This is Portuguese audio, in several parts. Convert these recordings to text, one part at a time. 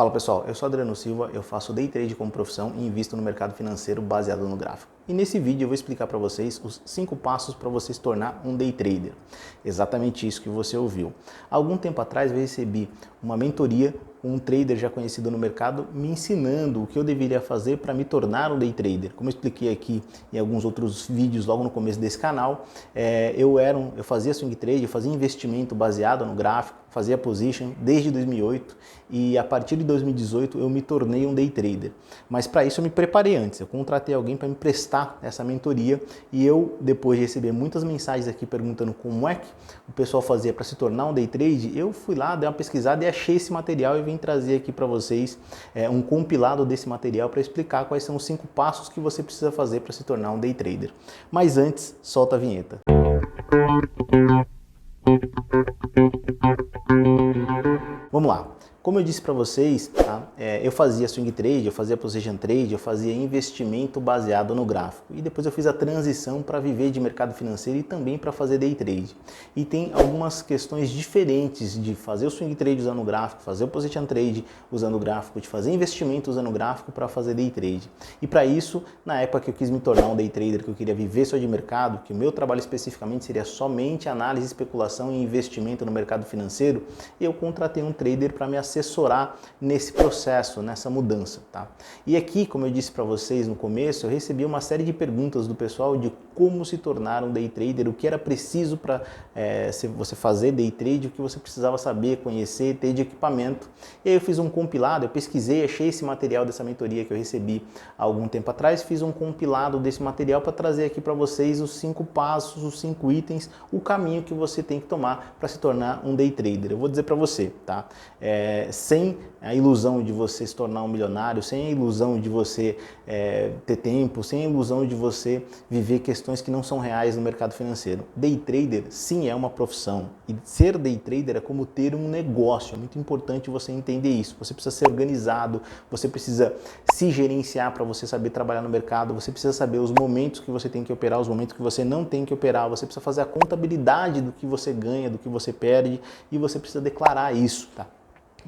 Fala pessoal, eu sou Adriano Silva, eu faço day trade como profissão e invisto no mercado financeiro baseado no gráfico. E nesse vídeo eu vou explicar para vocês os 5 passos para você se tornar um day trader. Exatamente isso que você ouviu. Há algum tempo atrás eu recebi uma mentoria com um trader já conhecido no mercado me ensinando o que eu deveria fazer para me tornar um day trader. Como eu expliquei aqui em alguns outros vídeos logo no começo desse canal, eu fazia swing trade, eu fazia investimento baseado no gráfico, fazia position desde 2008 e a partir de 2018 eu me tornei um day trader. Mas para isso eu me preparei antes, eu contratei alguém para me prestar essa mentoria e eu, depois de receber muitas mensagens aqui perguntando como é que o pessoal fazia para se tornar um day trade, eu fui lá, dei uma pesquisada e achei esse material e vim trazer aqui para vocês um compilado desse material para explicar quais são os 5 passos que você precisa fazer para se tornar um day trader. Mas antes, solta a vinheta. Vamos lá. Como eu disse para vocês, tá? Eu fazia swing trade, eu fazia position trade, eu fazia investimento baseado no gráfico. E depois eu fiz a transição para viver de mercado financeiro e também para fazer day trade. E tem algumas questões diferentes de fazer o swing trade usando o gráfico, fazer o position trade usando o gráfico, de fazer investimento usando o gráfico para fazer day trade. E para isso, na época que eu quis me tornar um day trader, que eu queria viver só de mercado, que o meu trabalho especificamente seria somente análise, especulação e investimento no mercado financeiro, eu contratei um trader para me assessorar nesse processo, nessa mudança, tá? E aqui, como eu disse para vocês no começo, eu recebi uma série de perguntas do pessoal de como se tornar um day trader, o que era preciso para você fazer day trade, o que você precisava saber, conhecer, ter de equipamento. E aí eu fiz um compilado, eu pesquisei, achei esse material dessa mentoria que eu recebi há algum tempo atrás, fiz um compilado desse material para trazer aqui para vocês os 5 passos, os 5 itens, o caminho que você tem que tomar para se tornar um day trader. Eu vou dizer para você, tá? Sem a ilusão de você se tornar um milionário, sem a ilusão de você ter tempo, sem a ilusão de você viver questões que não são reais no mercado financeiro. Day trader, sim, é uma profissão. E ser day trader é como ter um negócio. É muito importante você entender isso. Você precisa ser organizado, você precisa se gerenciar para você saber trabalhar no mercado, você precisa saber os momentos que você tem que operar, os momentos que você não tem que operar, você precisa fazer a contabilidade do que você ganha, do que você perde e você precisa declarar isso, tá?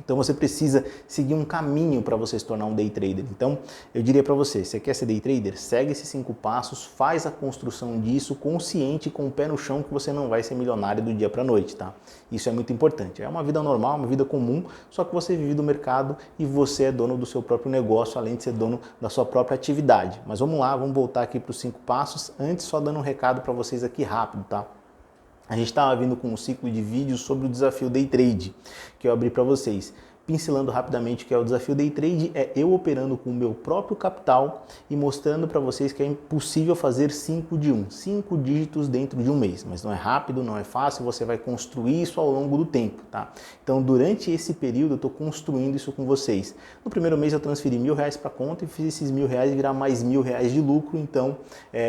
Então você precisa seguir um caminho para você se tornar um day trader. Então eu diria para você quer ser day trader? Segue esses 5 passos, faz a construção disso consciente, com o pé no chão, que você não vai ser milionário do dia para a noite, tá? Isso é muito importante. É uma vida normal, uma vida comum, só que você vive do mercado e você é dono do seu próprio negócio, além de ser dono da sua própria atividade. Mas vamos lá, vamos voltar aqui para os 5 passos. Antes, só dando um recado para vocês aqui rápido, tá? A gente estava vindo com um ciclo de vídeos sobre o desafio Day Trade, que eu abri para vocês. Pincelando rapidamente o que é o desafio Day Trade, é eu operando com o meu próprio capital e mostrando para vocês que é impossível fazer 5 de 1, 5 dígitos dentro de um mês. Mas não é rápido, não é fácil, você vai construir isso ao longo do tempo, tá? Então, durante esse período, eu estou construindo isso com vocês. No primeiro mês, eu transferi R$1.000 para a conta e fiz esses R$1.000 virar mais R$1.000 de lucro. Então,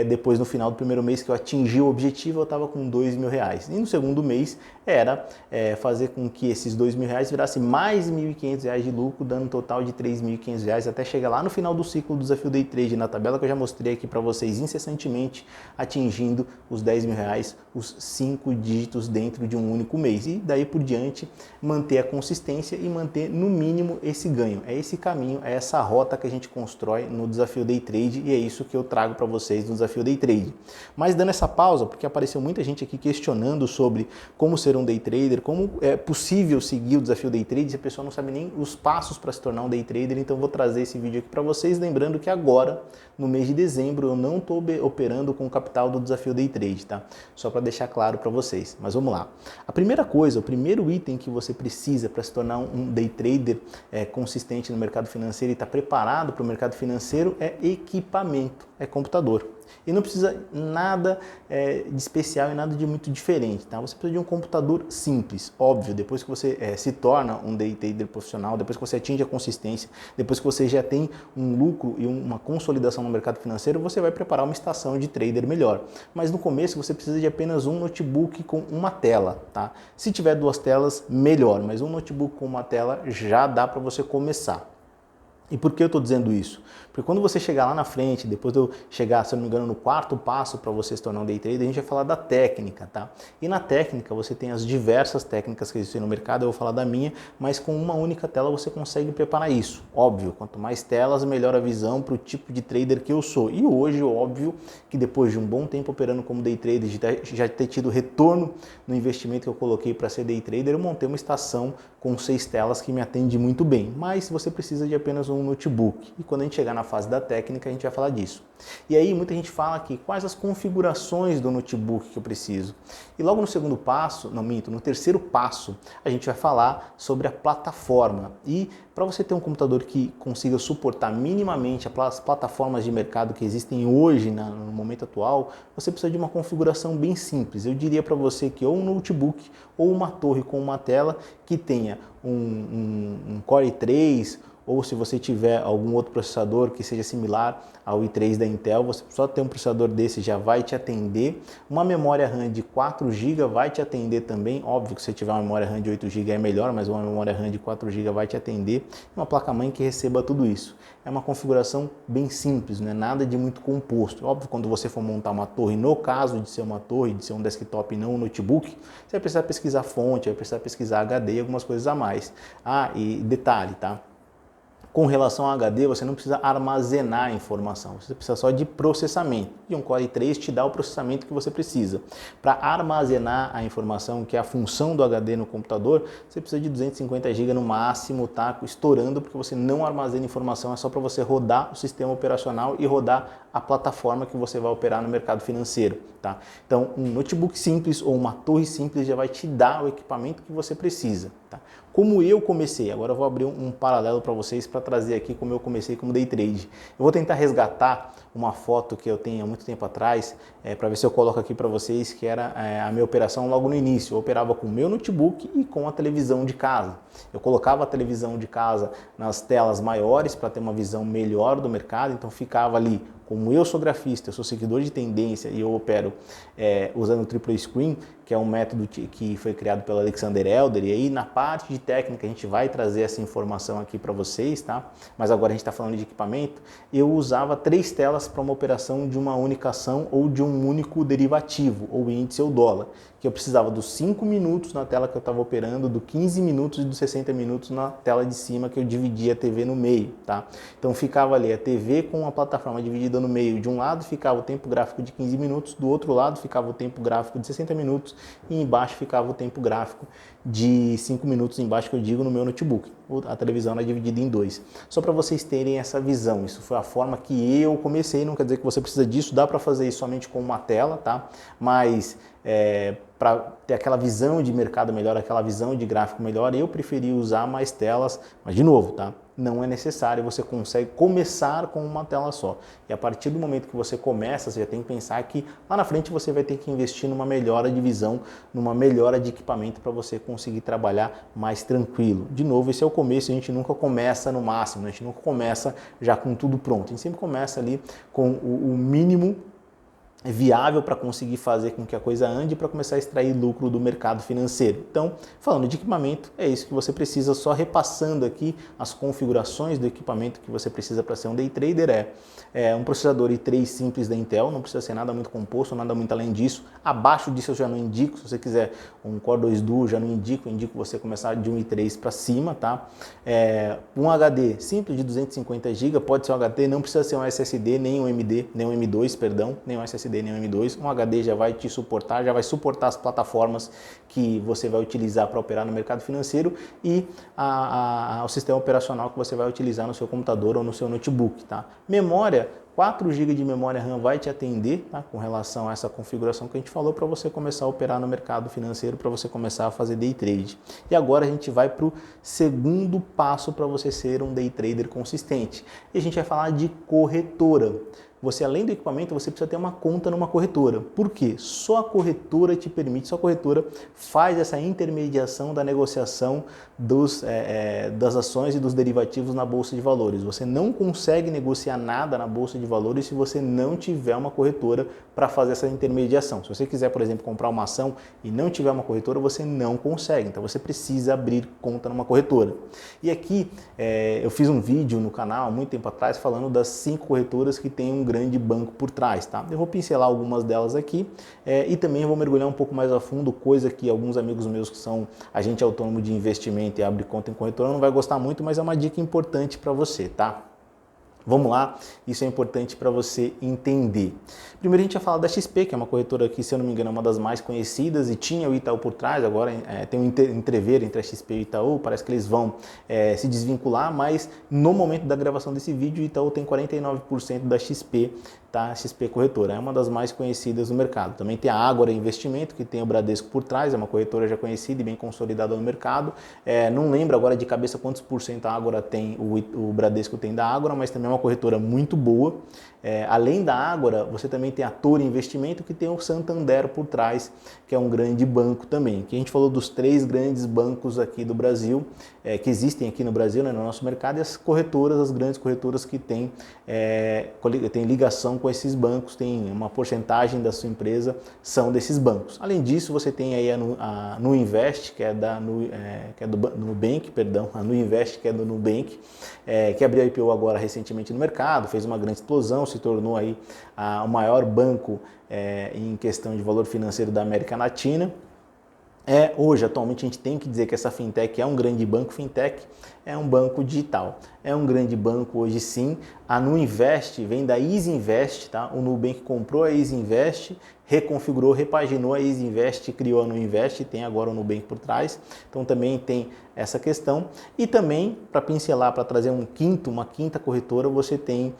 depois, no final do primeiro mês que eu atingi o objetivo, eu estava com R$2.000. E no segundo mês, era fazer com que esses R$2.000 virassem mais R$1.500 de lucro, dando um total de R$3.500, até chegar lá no final do ciclo do desafio Day Trade, na tabela que eu já mostrei aqui para vocês incessantemente, atingindo os R$10.000, os 5 dígitos dentro de um único mês. E daí por diante, manter a consistência e manter no mínimo esse ganho. É esse caminho, é essa rota que a gente constrói no desafio Day Trade e é isso que eu trago para vocês no desafio Day Trade. Mas dando essa pausa, porque apareceu muita gente aqui questionando sobre como ser um day trader, como é possível seguir o desafio Day Trade se a pessoa não sabe nem os passos para se tornar um day trader. Então eu vou trazer esse vídeo aqui para vocês, lembrando que agora, no mês de dezembro, eu não estou operando com o capital do desafio Day Trade, tá? Só para deixar claro para vocês. Mas vamos lá. A primeira coisa, o primeiro item que você precisa para se tornar um day trader consistente no mercado financeiro e estar preparado para o mercado financeiro é equipamento, é computador. E não precisa nada de especial e nada de muito diferente, tá? Você precisa de um computador simples, óbvio, depois que você se torna um day trader profissional, depois que você atinge a consistência, depois que você já tem um lucro e uma consolidação no mercado financeiro, você vai preparar uma estação de trader melhor. Mas no começo você precisa de apenas um notebook com uma tela, tá? Se tiver 2 telas, melhor, mas um notebook com uma tela já dá para você começar. E por que eu estou dizendo isso? Porque quando você chegar lá na frente, depois de eu chegar, se eu não me engano, no quarto passo para você se tornar um day trader, a gente vai falar da técnica, tá? E na técnica você tem as diversas técnicas que existem no mercado, eu vou falar da minha, mas com uma única tela você consegue preparar isso. Óbvio, quanto mais telas, melhor a visão para o tipo de trader que eu sou. E hoje, óbvio, que depois de um bom tempo operando como day trader, já ter tido retorno no investimento que eu coloquei para ser day trader, eu montei uma estação com 6 telas que me atende muito bem. Mas você precisa de apenas um notebook. E quando a gente chegar na fase da técnica, a gente vai falar disso. E aí muita gente fala aqui, quais as configurações do notebook que eu preciso? E logo no segundo passo, não minto, no terceiro passo, a gente vai falar sobre a plataforma. E para você ter um computador que consiga suportar minimamente as plataformas de mercado que existem hoje, no momento atual, você precisa de uma configuração bem simples. Eu diria para você que ou um notebook ou uma torre com uma tela que tenha um Core i3, ou se você tiver algum outro processador que seja similar ao i3 da Intel, você só ter um processador desse já vai te atender. Uma memória RAM de 4 GB vai te atender também. Óbvio que se tiver uma memória RAM de 8 GB é melhor, mas uma memória RAM de 4 GB vai te atender. Uma placa-mãe que receba tudo isso. É uma configuração bem simples, não é nada de muito composto. Óbvio, quando você for montar uma torre, no caso de ser uma torre, de ser um desktop e não um notebook, você vai precisar pesquisar fonte, vai precisar pesquisar HD e algumas coisas a mais. Ah, e detalhe, tá? Com relação ao HD, você não precisa armazenar a informação, você precisa só de processamento. E um Core i3 te dá o processamento que você precisa. Para armazenar a informação, que é a função do HD no computador, você precisa de 250 GB no máximo, tá? Estourando, porque você não armazena informação, é só para você rodar o sistema operacional e rodar a plataforma que você vai operar no mercado financeiro, tá? Então, um notebook simples ou uma torre simples já vai te dar o equipamento que você precisa, tá? Como eu comecei, agora eu vou abrir um paralelo para vocês para trazer aqui como eu comecei como day trade. Eu vou tentar resgatar uma foto que eu tenho há muito tempo atrás, para ver se eu coloco aqui para vocês, que era a minha operação logo no início. Eu operava com o meu notebook e com a televisão de casa. Eu colocava a televisão de casa nas telas maiores para ter uma visão melhor do mercado, então ficava ali. Como eu sou grafista, eu sou seguidor de tendência e eu opero usando o Triple Screen, que é um método que foi criado pelo Alexander Elder, e aí na parte de técnica a gente vai trazer essa informação aqui para vocês, tá? Mas agora a gente está falando de equipamento. Eu usava 3 telas para uma operação de uma única ação ou de um único derivativo, ou índice ou dólar, que eu precisava dos 5 minutos na tela que eu estava operando, do 15 minutos e dos 60 minutos na tela de cima, que eu dividia a TV no meio, tá? Então ficava ali a TV com a plataforma dividida no meio. De um lado ficava o tempo gráfico de 15 minutos, do outro lado ficava o tempo gráfico de 60 minutos e embaixo ficava o tempo gráfico de 5 minutos, embaixo que eu digo no meu notebook. A televisão era dividida em 2. Só para vocês terem essa visão, isso foi a forma que eu comecei, não quer dizer que você precisa disso, dá para fazer isso somente com uma tela, tá? Mas para ter aquela visão de mercado melhor, aquela visão de gráfico melhor, eu preferi usar mais telas, mas de novo, tá? Não é necessário, você consegue começar com uma tela só. E a partir do momento que você começa, você já tem que pensar que lá na frente você vai ter que investir numa melhora de visão, numa melhora de equipamento para você conseguir trabalhar mais tranquilo. De novo, esse é o começo, a gente nunca começa no máximo, a gente nunca começa já com tudo pronto. A gente sempre começa ali com o mínimo viável para conseguir fazer com que a coisa ande para começar a extrair lucro do mercado financeiro. Então, falando de equipamento, é isso que você precisa, só repassando aqui as configurações do equipamento que você precisa para ser um day trader. Um processador i3 simples da Intel, não precisa ser nada muito composto, nada muito além disso. Abaixo disso eu já não indico, se você quiser um Core 2 Duo, já não indico, indico você começar de um i3 para cima, tá? Um HD simples de 250 GB, pode ser um HD, não precisa ser um SSD, nem um M2, perdão, nem um SSD, nem um M2. Um HD já vai te suportar, já vai suportar as plataformas que você vai utilizar para operar no mercado financeiro e o sistema operacional que você vai utilizar no seu computador ou no seu notebook, tá? Memória, 4 GB de memória RAM vai te atender, tá? Com relação a essa configuração que a gente falou, para você começar a operar no mercado financeiro, para você começar a fazer day trade. E agora a gente vai para o segundo passo para você ser um day trader consistente. E a gente vai falar de corretora. você além do equipamento, você precisa ter uma conta numa corretora. Por quê? Só a corretora te permite, só a corretora faz essa intermediação da negociação das ações e dos derivativos na Bolsa de Valores. Você não consegue negociar nada na Bolsa de Valores se você não tiver uma corretora para fazer essa intermediação. Se você quiser, por exemplo, comprar uma ação e não tiver uma corretora, você não consegue. Então você precisa abrir conta numa corretora. E aqui eu fiz um vídeo no canal há muito tempo atrás falando das 5 corretoras que tem um grande banco por trás, tá? Eu vou pincelar algumas delas aqui e também vou mergulhar um pouco mais a fundo, coisa que alguns amigos meus que são agente autônomo de investimento e abre conta em corretora não vai gostar muito, mas é uma dica importante para você, tá? Vamos lá, isso é importante para você entender. Primeiro a gente vai falar da XP, que é uma corretora que, se eu não me engano, é uma das mais conhecidas e tinha o Itaú por trás, agora tem um entrever entre a XP e o Itaú, parece que eles vão se desvincular, mas no momento da gravação desse vídeo, o Itaú tem 49% da XP, tá? XP Corretora, é uma das mais conhecidas no mercado. Também tem a Ágora Investimento, que tem o Bradesco por trás, é uma corretora já conhecida e bem consolidada no mercado. Não lembro agora de cabeça quantos por cento a Ágora tem, o Bradesco tem da Ágora, mas também é uma corretora muito boa. Além da Ágora, você também tem a Toro Investimento, que tem o Santander por trás, que é um grande banco também. Aqui a gente falou dos 3 grandes bancos aqui do Brasil, que existem aqui no Brasil, né, no nosso mercado, e as corretoras, as grandes corretoras que têm ligação com esses bancos, tem uma porcentagem da sua empresa, são desses bancos. Além disso, você tem aí a Nuinvest, que é do Nubank, perdão, a Nuinvest, que é do Nubank, que abriu a IPO agora recentemente no mercado, fez uma grande explosão, se tornou aí o maior banco em questão de valor financeiro da América Latina. Hoje, atualmente, a gente tem que dizer que essa fintech é um grande banco. Fintech é um banco digital, é um grande banco hoje sim. A Nuinvest vem da EasyInvest, tá? O Nubank comprou a EasyInvest, reconfigurou, repaginou a EasyInvest, criou a Nuinvest, tem agora o Nubank por trás. Então também tem essa questão. E também, para pincelar, para trazer uma quinta corretora, você tem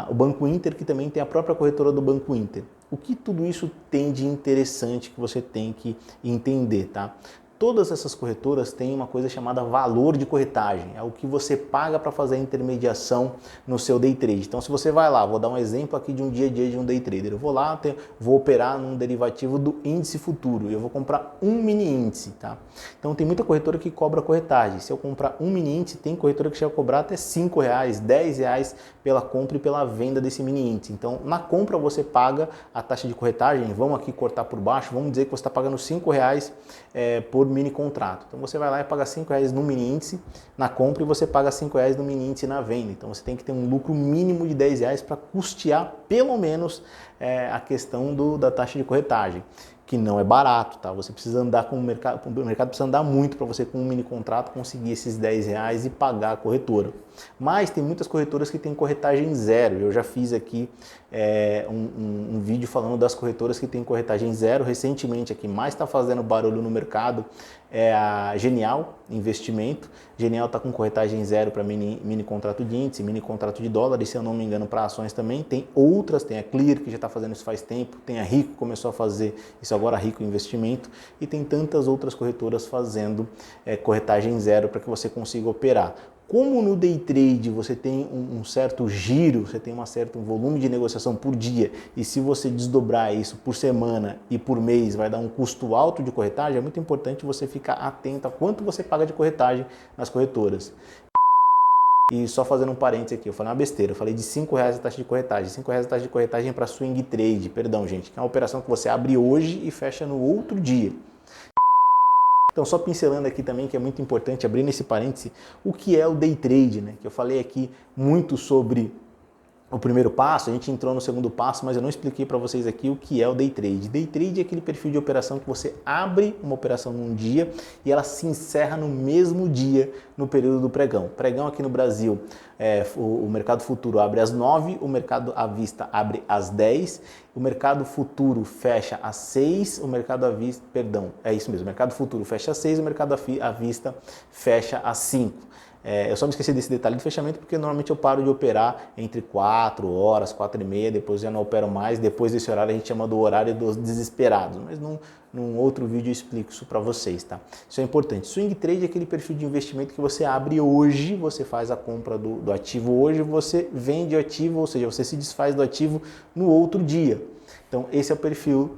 o Banco Inter, que também tem a própria corretora do Banco Inter. O que tudo isso tem de interessante que você tem que entender, tá? Todas essas corretoras têm uma coisa chamada valor de corretagem, é o que você paga para fazer a intermediação no seu day trade. Então, se você vai lá, vou dar um exemplo aqui de um dia a dia de um day trader, eu vou lá, vou operar num derivativo do índice futuro, eu vou comprar um mini índice, tá? Então, tem muita corretora que cobra corretagem. Se eu comprar um mini índice, tem corretora que chega a cobrar até R$5, R$10 pela compra e pela venda desse mini índice. Então, na compra você paga a taxa de corretagem, vamos aqui cortar por baixo, vamos dizer que você está pagando R$5 por mini contrato. Então você vai lá e paga R$5 no mini índice na compra e você paga R$5 no mini índice na venda. Então você tem que ter um lucro mínimo de R$10 para custear pelo menos a questão da taxa de corretagem, que não é barato, tá? Você precisa andar com o mercado precisa andar muito para você com um mini contrato conseguir esses R$10 e pagar a corretora. Mas tem muitas corretoras que têm corretagem zero. Eu já fiz aqui um vídeo falando das corretoras que têm corretagem zero. Recentemente aqui mais está fazendo barulho no mercado é a Genial Investimento. Genial está com corretagem zero para mini contrato de índice, mini contrato de dólar, e se eu não me engano para ações também. Tem outras, tem a Clear que já está fazendo isso faz tempo, tem a Rico que começou a fazer isso agora, a Rico Investimento, e tem tantas outras corretoras fazendo corretagem zero para que você consiga operar. Como no day trade você tem um certo giro, você tem um certo volume de negociação por dia, e se você desdobrar isso por semana e por mês vai dar um custo alto de corretagem, é muito importante você ficar atento a quanto você paga de corretagem nas corretoras. E só fazendo um parênteses aqui, eu falei uma besteira, eu falei de R$5 a taxa de corretagem. R$5 a taxa de corretagem para swing trade, perdão gente, que é uma operação que você abre hoje e fecha no outro dia. Então, só pincelando aqui também, que é muito importante, abrindo esse parêntese, o que é o day trade, né? Que eu falei aqui muito sobre o primeiro passo, a gente entrou no segundo passo, mas eu não expliquei para vocês aqui o que é o day trade. Day trade é aquele perfil de operação que você abre uma operação num dia e ela se encerra no mesmo dia no período do pregão. Pregão aqui no Brasil, o mercado futuro abre às 9, o mercado à vista abre às 10, o mercado futuro fecha às 6, o mercado à vista, perdão, é isso mesmo, o mercado futuro fecha às 6, o mercado à vista fecha às 5. Eu só me esqueci desse detalhe do fechamento porque normalmente eu paro de operar entre 4 horas, 4 e meia, depois já não opero mais. Depois desse horário a gente chama do horário dos desesperados, mas num outro vídeo eu explico isso para vocês, tá? Isso é importante. Swing trade é aquele perfil de investimento que você abre hoje, você faz a compra do ativo hoje, você vende o ativo, ou seja, você se desfaz do ativo no outro dia. Então esse é o perfil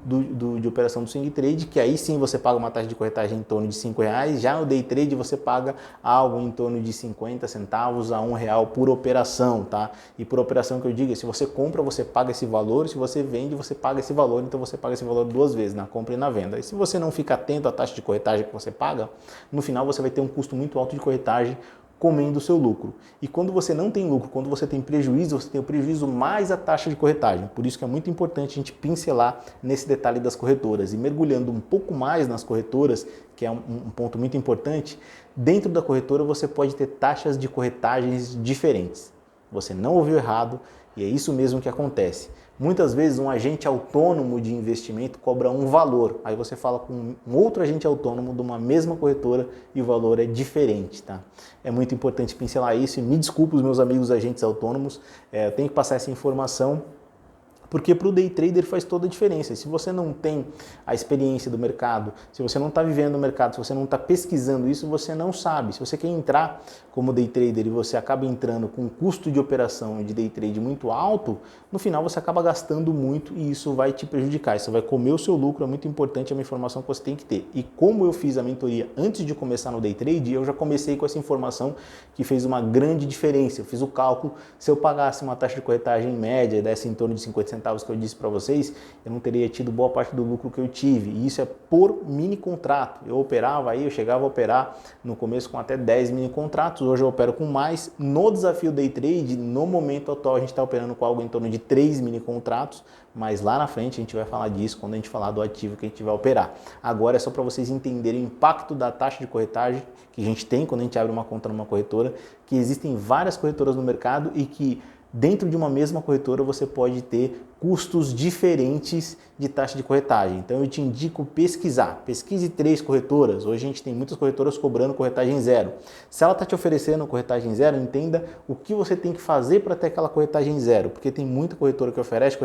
de operação do swing trade, que aí sim você paga uma taxa de corretagem em torno de R$5, já no day trade você paga algo em torno de 50 centavos a R$1 por operação, tá? E por operação que eu digo, se você compra, você paga esse valor, se você vende, você paga esse valor, então você paga esse valor 2 vezes, na compra e na venda. E se você não fica atento à taxa de corretagem que você paga, no final você vai ter um custo muito alto de corretagem comendo o seu lucro. E quando você não tem lucro, quando você tem prejuízo, você tem o prejuízo mais a taxa de corretagem. Por isso que é muito importante a gente pincelar nesse detalhe das corretoras. E mergulhando um pouco mais nas corretoras, que é um ponto muito importante, dentro da corretora você pode ter taxas de corretagens diferentes. Você não ouviu errado e é isso mesmo que acontece. Muitas vezes um agente autônomo de investimento cobra um valor, aí você fala com um outro agente autônomo de uma mesma corretora e o valor é diferente, tá? É muito importante pincelar isso e me desculpe os meus amigos agentes autônomos, eu tenho que passar essa informação, porque para o day trader faz toda a diferença. Se você não tem a experiência do mercado, se você não está vivendo o mercado, se você não está pesquisando isso, você não sabe. Se você quer entrar como day trader e você acaba entrando com um custo de operação de day trade muito alto, no final você acaba gastando muito e isso vai te prejudicar. Isso vai comer o seu lucro, é muito importante, é uma informação que você tem que ter. E como eu fiz a mentoria antes de começar no day trade, eu já comecei com essa informação que fez uma grande diferença. Eu fiz o cálculo, se eu pagasse uma taxa de corretagem média, desse em torno de 50 centavos que eu disse para vocês, eu não teria tido boa parte do lucro que eu tive. E isso é por mini contrato. Eu operava aí, eu chegava a operar no começo com até 10 mini contratos, hoje eu opero com mais. No desafio day trade, no momento atual, a gente está operando com algo em torno de 3 mini contratos, mas lá na frente a gente vai falar disso quando a gente falar do ativo que a gente vai operar. Agora é só para vocês entenderem o impacto da taxa de corretagem que a gente tem quando a gente abre uma conta numa corretora, que existem várias corretoras no mercado e que dentro de uma mesma corretora você pode ter custos diferentes de taxa de corretagem. Então eu te indico pesquisar. Pesquise 3 corretoras. Hoje a gente tem muitas corretoras cobrando corretagem zero. Se ela está te oferecendo corretagem zero, entenda o que você tem que fazer para ter aquela corretagem zero. Porque tem muita corretora que oferece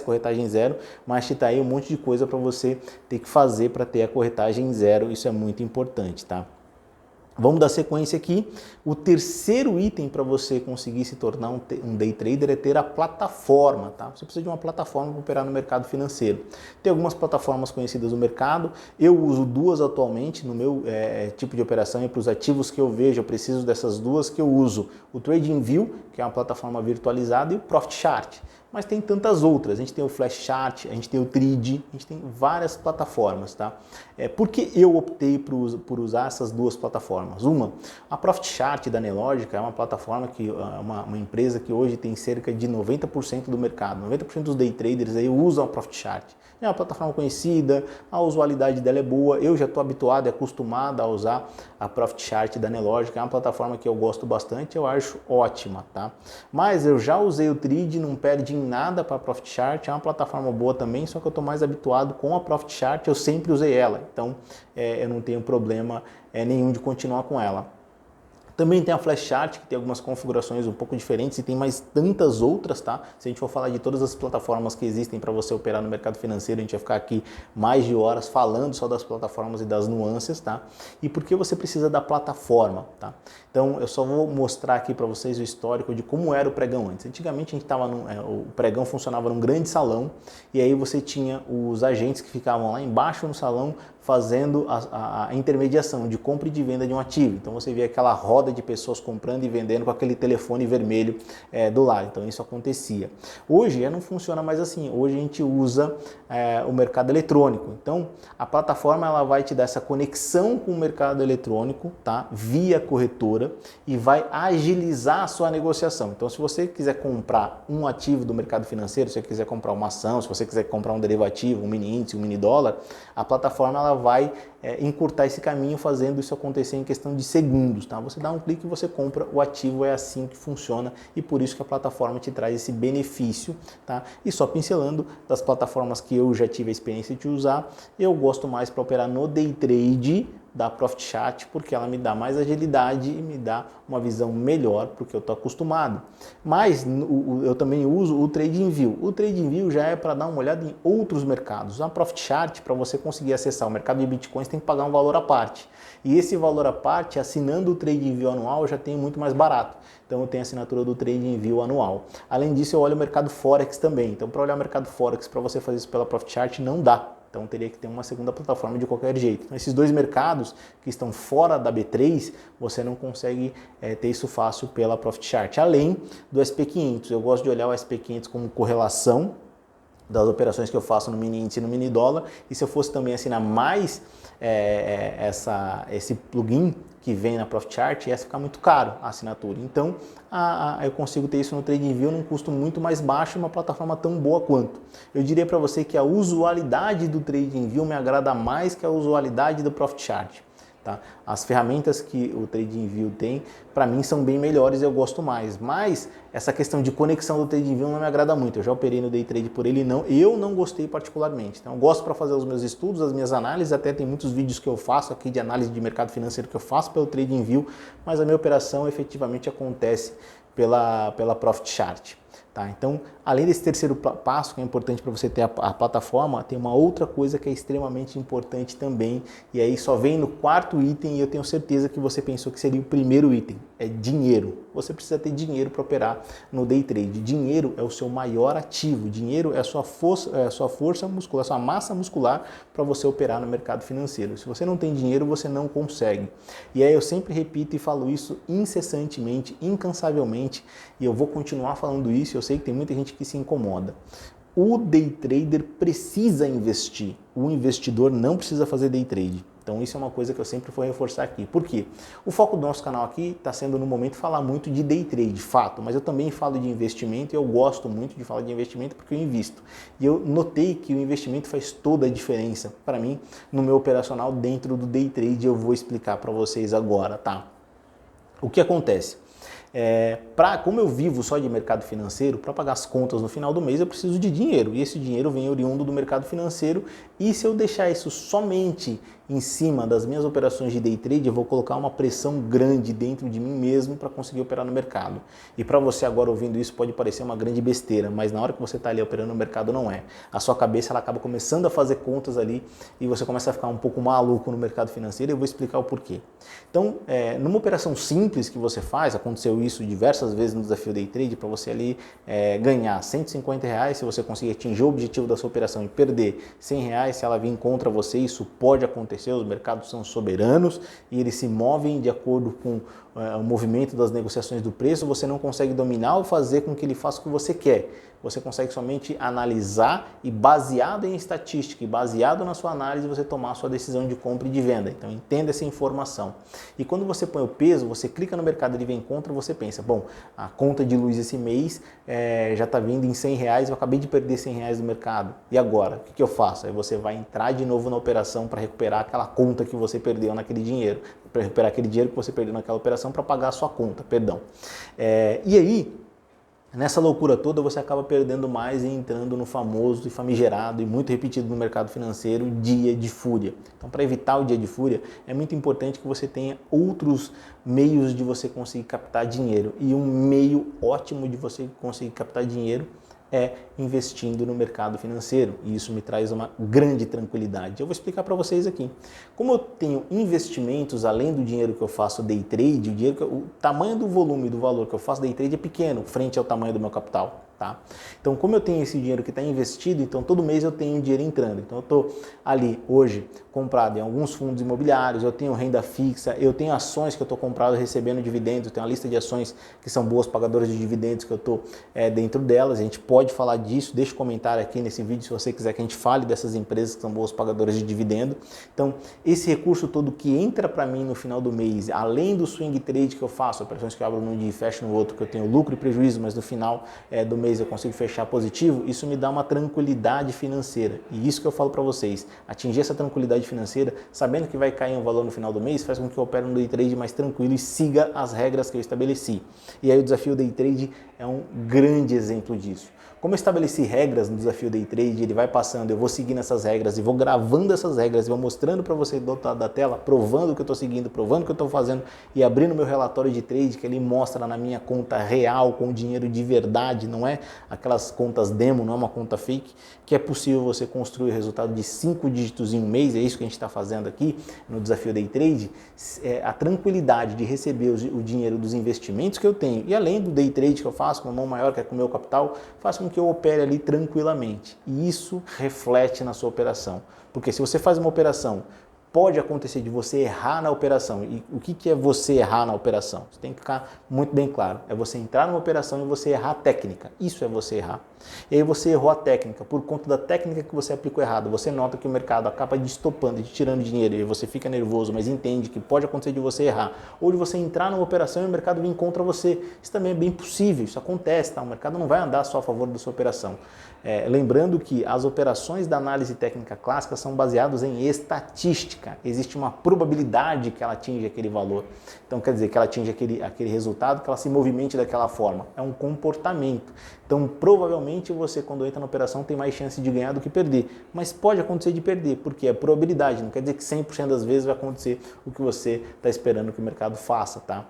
corretagem zero, mas te tá aí um monte de coisa para você ter que fazer para ter a corretagem zero. Isso é muito importante, tá? Vamos dar sequência aqui. O terceiro item para você conseguir se tornar um day trader é ter a plataforma, tá? Você precisa de uma plataforma para operar no mercado financeiro. Tem algumas plataformas conhecidas no mercado, eu uso 2 atualmente no meu tipo de operação e para os ativos que eu vejo, eu preciso dessas 2 que eu uso. O TradingView, que é uma plataforma virtualizada, e o Profit Chart. Mas tem tantas outras, a gente tem o Flash Chart, a gente tem o Trade, a gente tem várias plataformas, tá? Por que eu optei por usar essas 2 plataformas? A Profit Chart da Nelogica é uma plataforma que uma empresa que hoje tem cerca de 90% do mercado, 90% dos day traders aí usam a Profit Chart. É uma plataforma conhecida, a usualidade dela é boa, eu já estou habituado e acostumado a usar a Profit Chart da Nelogica, é uma plataforma que eu gosto bastante, eu acho ótima, tá? Mas eu já usei o Trade, não perde em nada para a Profit Chart, é uma plataforma boa também, só que eu estou mais habituado com a Profit Chart, eu sempre usei ela, então eu não tenho problema nenhum de continuar com ela. Também tem a Flash Chart, que tem algumas configurações um pouco diferentes e tem mais tantas outras, tá? Se a gente for falar de todas as plataformas que existem para você operar no mercado financeiro, a gente vai ficar aqui mais de horas falando só das plataformas e das nuances, tá? E por que você precisa da plataforma, tá? Então, eu só vou mostrar aqui para vocês o histórico de como era o pregão antes. Antigamente, a gente tava o pregão funcionava num grande salão e aí você tinha os agentes que ficavam lá embaixo no salão fazendo a intermediação de compra e de venda de um ativo. Então você vê aquela roda de pessoas comprando e vendendo com aquele telefone vermelho do lado. Então isso acontecia. Hoje não funciona mais assim. Hoje a gente usa o mercado eletrônico. Então a plataforma ela vai te dar essa conexão com o mercado eletrônico, tá? Via corretora e vai agilizar a sua negociação. Então se você quiser comprar um ativo do mercado financeiro, se você quiser comprar uma ação, se você quiser comprar um derivativo, um mini índice, um mini dólar, a plataforma ela vai encurtar esse caminho fazendo isso acontecer em questão de segundos, tá? Você dá um clique e você compra o ativo, é assim que funciona e por isso que a plataforma te traz esse benefício, tá? E só pincelando das plataformas que eu já tive a experiência de usar, eu gosto mais para operar no day trade da Profit Chart, porque ela me dá mais agilidade e me dá uma visão melhor, porque eu estou acostumado. Mas eu também uso o TradingView. O TradingView já é para dar uma olhada em outros mercados. A Profit Chart, para você conseguir acessar o mercado de bitcoins, tem que pagar um valor à parte. E esse valor à parte, assinando o TradingView anual, eu já tenho muito mais barato. Então eu tenho a assinatura do TradingView anual. Além disso, eu olho o mercado Forex também. Então, para olhar o mercado Forex, para você fazer isso pela Profit Chart, não dá. Então teria que ter uma segunda plataforma de qualquer jeito. Então, esses dois mercados que estão fora da B3, você não consegue ter isso fácil pela Profit Chart. Além do SP500, eu gosto de olhar o SP500 como correlação das operações que eu faço no mini índice e no mini dólar. E se eu fosse também assinar mais esse plugin que vem na Profit Chart, ia ficar muito caro a assinatura. Então, eu consigo ter isso no TradingView num custo muito mais baixo e uma plataforma tão boa quanto. Eu diria para você que a usualidade do TradingView me agrada mais que a usualidade do Profit Chart. Tá? As ferramentas que o TradingView tem, para mim, são bem melhores e eu gosto mais. Mas essa questão de conexão do TradingView não me agrada muito. Eu já operei no Day Trade por ele e eu não gostei particularmente. Então, eu gosto para fazer os meus estudos, as minhas análises. Até tem muitos vídeos que eu faço aqui de análise de mercado financeiro que eu faço pelo TradingView, mas a minha operação efetivamente acontece pela Profit Chart. Tá? Então, além desse terceiro passo, que é importante para você ter a plataforma, tem uma outra coisa que é extremamente importante também, e aí só vem no quarto item, e eu tenho certeza que você pensou que seria o primeiro item, é dinheiro. Você precisa ter dinheiro para operar no Day Trade. Dinheiro é o seu maior ativo, dinheiro é a sua força muscular, a sua massa muscular para você operar no mercado financeiro. Se você não tem dinheiro, você não consegue. E aí eu sempre repito e falo isso incessantemente, incansavelmente, e eu vou continuar falando isso. Eu sei que tem muita gente que se incomoda. O day trader precisa investir, o investidor não precisa fazer day trade. Então isso é uma coisa que eu sempre vou reforçar aqui. Por quê? O foco do nosso canal aqui está sendo no momento falar muito de day trade, fato, mas eu também falo de investimento e eu gosto muito de falar de investimento porque eu invisto. E eu notei que o investimento faz toda a diferença para mim no meu operacional dentro do day trade. Eu vou explicar para vocês agora, tá? O que acontece? Como eu vivo só de mercado financeiro, para pagar as contas no final do mês eu preciso de dinheiro, e esse dinheiro vem oriundo do mercado financeiro, e se eu deixar isso somente em cima das minhas operações de day trade, eu vou colocar uma pressão grande dentro de mim mesmo para conseguir operar no mercado. E para você agora ouvindo isso pode parecer uma grande besteira, mas na hora que você está ali operando no mercado não é. A sua cabeça ela acaba começando a fazer contas ali e você começa a ficar um pouco maluco no mercado financeiro, e eu vou explicar o porquê. Então, numa operação simples que você faz, aconteceu isso diversas vezes no desafio day trade, para você ali ganhar R$150, se você conseguir atingir o objetivo da sua operação e perder R$100, se ela vir contra você, isso pode acontecer. Os mercados são soberanos e eles se movem de acordo com o movimento das negociações do preço. Você não consegue dominar ou fazer com que ele faça o que você quer. Você consegue somente analisar e, baseado em estatística e baseado na sua análise, você tomar a sua decisão de compra e de venda. Então entenda essa informação. E quando você põe o peso, você clica no mercado, ele vem contra, você pensa, bom, a conta de luz esse mês já está vindo em R$100, eu acabei de perder R$100 no mercado. E agora? O que eu faço? Aí você vai entrar de novo na operação para recuperar aquela conta que você perdeu naquele dinheiro, para recuperar aquele dinheiro que você perdeu naquela operação para pagar a sua conta, perdão. E aí, nessa loucura toda, você acaba perdendo mais e entrando no famoso e famigerado e muito repetido no mercado financeiro dia de fúria. Então, para evitar o dia de fúria, é muito importante que você tenha outros meios de você conseguir captar dinheiro. E um meio ótimo de você conseguir captar dinheiro é investindo no mercado financeiro, e isso me traz uma grande tranquilidade. Eu vou explicar para vocês aqui. Como eu tenho investimentos além do dinheiro que eu faço day trade, o tamanho do volume e do valor que eu faço day trade é pequeno frente ao tamanho do meu capital. Tá? Então, como eu tenho esse dinheiro que está investido, então todo mês eu tenho dinheiro entrando. Então, eu estou ali hoje comprado em alguns fundos imobiliários, eu tenho renda fixa, eu tenho ações que eu estou comprado recebendo dividendos, eu tenho uma lista de ações que são boas pagadoras de dividendos que eu estou dentro delas. A gente pode falar disso, deixa um comentário aqui nesse vídeo se você quiser que a gente fale dessas empresas que são boas pagadoras de dividendo. Então, esse recurso todo que entra para mim no final do mês, além do swing trade que eu faço, operações que eu abro num dia e fecho no outro, que eu tenho lucro e prejuízo, mas no final do mês eu consigo fechar positivo, isso me dá uma tranquilidade financeira. E isso que eu falo para vocês, atingir essa tranquilidade financeira, sabendo que vai cair um valor no final do mês, faz com que eu opere no day trade mais tranquilo e siga as regras que eu estabeleci. E aí o desafio day trade é um grande exemplo disso. Como eu estabeleci regras no desafio Day Trade, ele vai passando, eu vou seguindo essas regras e vou gravando essas regras e vou mostrando para você do outro lado da tela, provando que eu estou seguindo, provando que eu estou fazendo e abrindo meu relatório de trade que ele mostra na minha conta real, com dinheiro de verdade, não é aquelas contas demo, não é uma conta fake, que é possível você construir o resultado de 5 dígitos em um mês, é isso que a gente está fazendo aqui no desafio Day Trade, a tranquilidade de receber o dinheiro dos investimentos que eu tenho e além do Day Trade que eu faço com uma mão maior, que é com o meu capital, faz com que eu opere ali tranquilamente e isso reflete na sua operação, porque se você faz uma operação, pode acontecer de você errar na operação. E o que é você errar na operação? Isso tem que ficar muito bem claro. É você entrar numa operação e você errar a técnica. Isso é você errar. E aí você errou a técnica. Por conta da técnica que você aplicou errado, você nota que o mercado acaba destopando, te tirando dinheiro e você fica nervoso, mas entende que pode acontecer de você errar. Ou de você entrar numa operação e o mercado vir contra você. Isso também é bem possível. Isso acontece, tá? O mercado não vai andar só a favor da sua operação. Lembrando que as operações da análise técnica clássica são baseadas em estatística. Existe uma probabilidade que ela atinja aquele valor. Então quer dizer que ela atinja aquele resultado, que ela se movimente daquela forma. É um comportamento. Então provavelmente você quando entra na operação tem mais chance de ganhar do que perder. Mas pode acontecer de perder, porque é probabilidade. Não quer dizer que 100% das vezes vai acontecer o que você está esperando que o mercado faça, tá?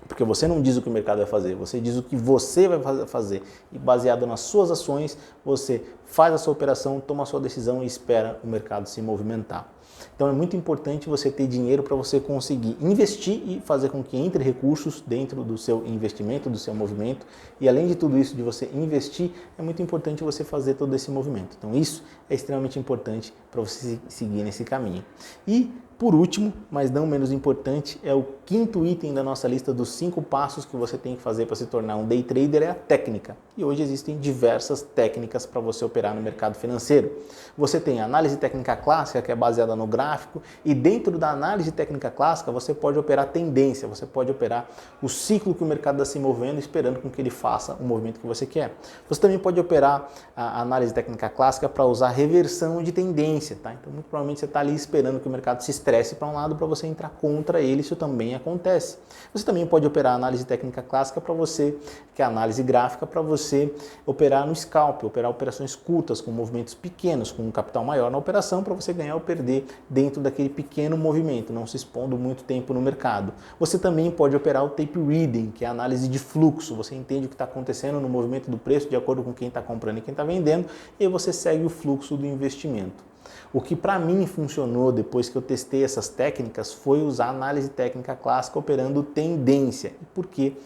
Porque você não diz o que o mercado vai fazer, você diz o que você vai fazer. E baseado nas suas ações, você faz a sua operação, toma a sua decisão e espera o mercado se movimentar. Então é muito importante você ter dinheiro para você conseguir investir e fazer com que entre recursos dentro do seu investimento, do seu movimento. E além de tudo isso, de você investir, é muito importante você fazer todo esse movimento. Então isso é extremamente importante para você seguir nesse caminho. E por último, mas não menos importante, é o quinto item da nossa lista dos 5 passos que você tem que fazer para se tornar um day trader, é a técnica. E hoje existem diversas técnicas para você operar no mercado financeiro. Você tem a análise técnica clássica, que é baseada no gráfico, e dentro da análise técnica clássica você pode operar tendência, você pode operar o ciclo que o mercado está se movendo, esperando com que ele faça o movimento que você quer. Você também pode operar a análise técnica clássica para usar reversão de tendência, tá? Então muito provavelmente você está ali esperando que o mercado se estresse para um lado para você entrar contra ele, isso também acontece. Você também pode operar a análise técnica clássica para você, que é a análise gráfica, para você operar no scalp, operar operações curtas com movimentos pequenos, com um capital maior na operação para você ganhar ou perder dentro daquele pequeno movimento, não se expondo muito tempo no mercado. Você também pode operar o tape reading, que é a análise de fluxo, você entende o que está acontecendo no movimento do preço de acordo com quem está comprando e quem está vendendo e você segue o fluxo do investimento. O que para mim funcionou depois que eu testei essas técnicas foi usar a análise técnica clássica operando tendência. E por que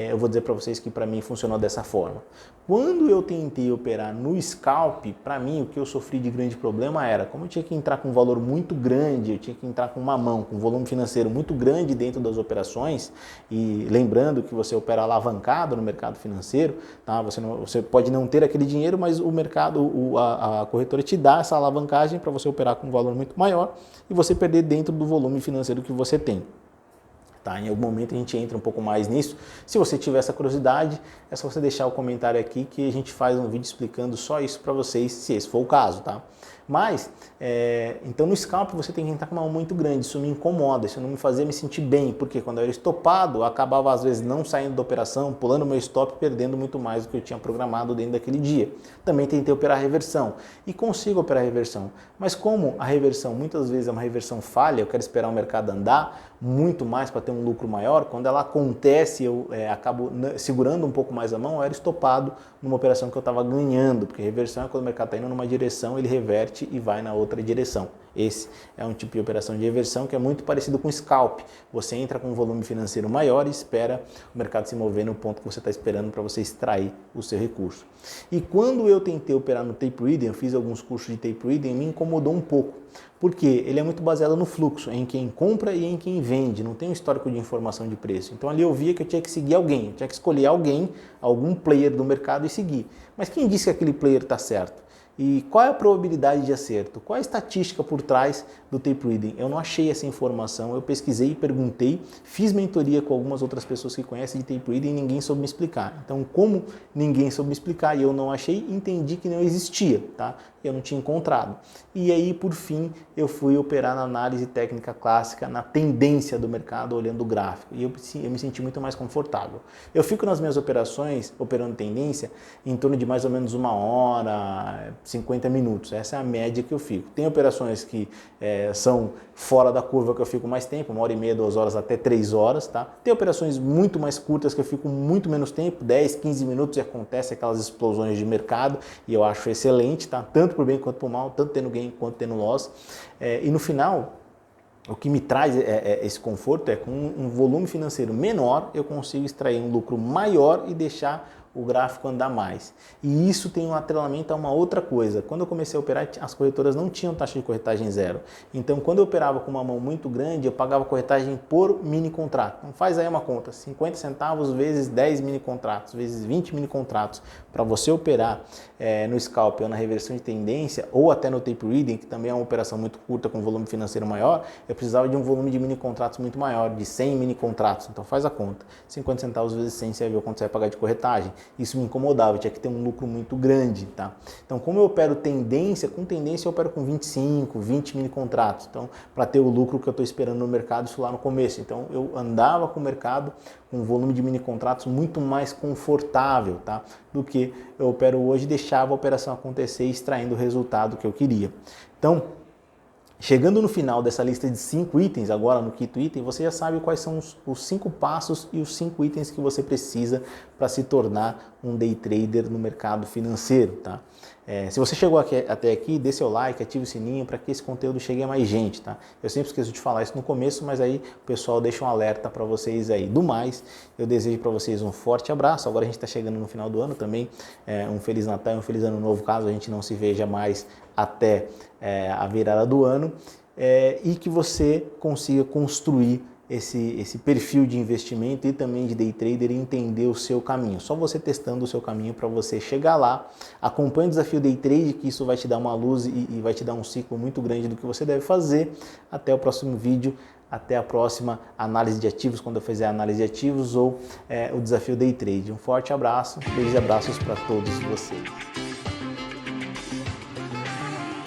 eu vou dizer para vocês que para mim funcionou dessa forma? Quando eu tentei operar no scalp, para mim o que eu sofri de grande problema era, como eu tinha que entrar com um valor muito grande, eu tinha que entrar com uma mão, com um volume financeiro muito grande dentro das operações, e lembrando que você opera alavancado no mercado financeiro, tá? Você pode não ter aquele dinheiro, mas o mercado, a corretora te dá essa alavancagem para você operar com um valor muito maior e você perder dentro do volume financeiro que você tem. Tá? Em algum momento a gente entra um pouco mais nisso. Se você tiver essa curiosidade, é só você deixar o comentário aqui que a gente faz um vídeo explicando só isso para vocês, se esse for o caso, tá? Mas, então no scalp você tem que entrar com uma mão muito grande, isso me incomoda, isso não me fazia me sentir bem, porque quando eu era estopado, eu acabava às vezes não saindo da operação, pulando meu stop, perdendo muito mais do que eu tinha programado dentro daquele dia. Também tentei operar reversão e consigo operar reversão, mas como a reversão muitas vezes é uma reversão falha, eu quero esperar o mercado andar muito mais para ter um lucro maior, quando ela acontece eu acabo segurando um pouco mais a mão, eu era estopado numa operação que eu estava ganhando, porque reversão é quando o mercado está indo numa direção, ele reverte e vai na outra direção. Esse é um tipo de operação de reversão que é muito parecido com scalp. Você entra com um volume financeiro maior e espera o mercado se mover no ponto que você está esperando para você extrair o seu recurso. E quando eu tentei operar no tape reading, eu fiz alguns cursos de tape reading, me incomodou um pouco. Porque ele é muito baseado no fluxo, em quem compra e em quem vende, não tem um histórico de informação de preço. Então ali eu via que eu tinha que seguir alguém, eu tinha que escolher alguém, algum player do mercado e seguir. Mas quem disse que aquele player está certo? E qual é a probabilidade de acerto? Qual é a estatística por trás do tape reading? Eu não achei essa informação, eu pesquisei, perguntei, fiz mentoria com algumas outras pessoas que conhecem de tape reading e ninguém soube me explicar. Então, como ninguém soube me explicar e eu não achei, entendi que não existia, tá? Eu não tinha encontrado. E aí, por fim, eu fui operar na análise técnica clássica, na tendência do mercado, olhando o gráfico. E eu me senti muito mais confortável. Eu fico nas minhas operações, operando tendência, em torno de mais ou menos 1 hora, 50 minutos. Essa é a média que eu fico. Tem operações que são fora da curva que eu fico mais tempo, 1 hora e meia, 2 horas, até 3 horas, tá? Tem operações muito mais curtas que eu fico muito menos tempo, 10, 15 minutos e acontece aquelas explosões de mercado e eu acho excelente, tá? Tanto por bem quanto por mal, tanto tendo gain quanto tendo loss. E no final, o que me traz esse conforto é com um volume financeiro menor, eu consigo extrair um lucro maior e deixar o gráfico andar mais. E isso tem um atrelamento a uma outra coisa. Quando eu comecei a operar, as corretoras não tinham taxa de corretagem zero. Então, quando eu operava com uma mão muito grande, eu pagava corretagem por mini contrato. Então, faz aí uma conta, 50 centavos vezes 10 mini contratos, vezes 20 mini contratos. Para você operar no scalp ou na reversão de tendência, ou até no tape reading, que também é uma operação muito curta com volume financeiro maior, eu precisava de um volume de mini contratos muito maior, de 100 mini contratos. Então, faz a conta. 50 centavos vezes 100, você vai ver o quanto você vai pagar de corretagem. Isso me incomodava, tinha que ter um lucro muito grande, tá? Então, como eu opero tendência, com tendência eu opero com 25, 20 mini contratos. Então, para ter o lucro que eu estou esperando no mercado, isso lá no começo. Então, eu andava com o mercado com um volume de mini contratos muito mais confortável, tá? Do que eu opero hoje, deixava a operação acontecer extraindo o resultado que eu queria. Então, chegando no final dessa lista de 5 itens, agora no quinto item, você já sabe quais são os 5 passos e os 5 itens que você precisa para se tornar um day trader no mercado financeiro, tá? Se você chegou até aqui, dê seu like, ative o sininho para que esse conteúdo chegue a mais gente, tá? Eu sempre esqueço de falar isso no começo, mas aí o pessoal deixa um alerta para vocês aí. Do mais, eu desejo para vocês um forte abraço. Agora a gente está chegando no final do ano também. Um Feliz Natal e um Feliz Ano Novo, caso a gente não se veja mais até a virada do ano. E que você consiga construir esse perfil de investimento e também de day trader e entender o seu caminho. Só você testando o seu caminho para você chegar lá. Acompanhe o desafio day trade, que isso vai te dar uma luz e vai te dar um ciclo muito grande do que você deve fazer. Até o próximo vídeo, até a próxima análise de ativos, quando eu fizer a análise de ativos ou o desafio day trade. Um forte abraço, beijos e abraços para todos vocês.